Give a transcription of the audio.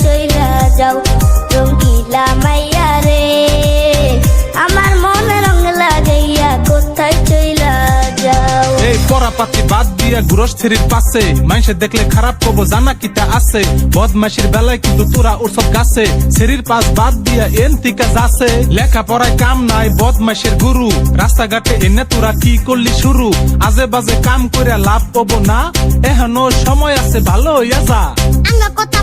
চইলা যাও রঙ্গিলা মাইয়া রে আমার মনে রং লাগাইয়া কোথায় চইলা যাও। এই পরাপাতি বাদ দিয়া গুরস থেরির পাশে মানুষে দেখলে খারাপ কব জানা কিতা আছে বদমাশির বেলায় কিন্তু তোরা উৎসব গাছে শরীর পাশ বাদ দিয়া এন টিকা যাচ্ছে লেখা পড়ায় কাম নাই বদমাশির গুরু রাস্তাঘাটে এনে তোরা কি করলি শুরু আজে বাজে কাম করে লাভ পাবো না এখনো সময় আছে ভালো হইয়া যা। আঙ্গা কথা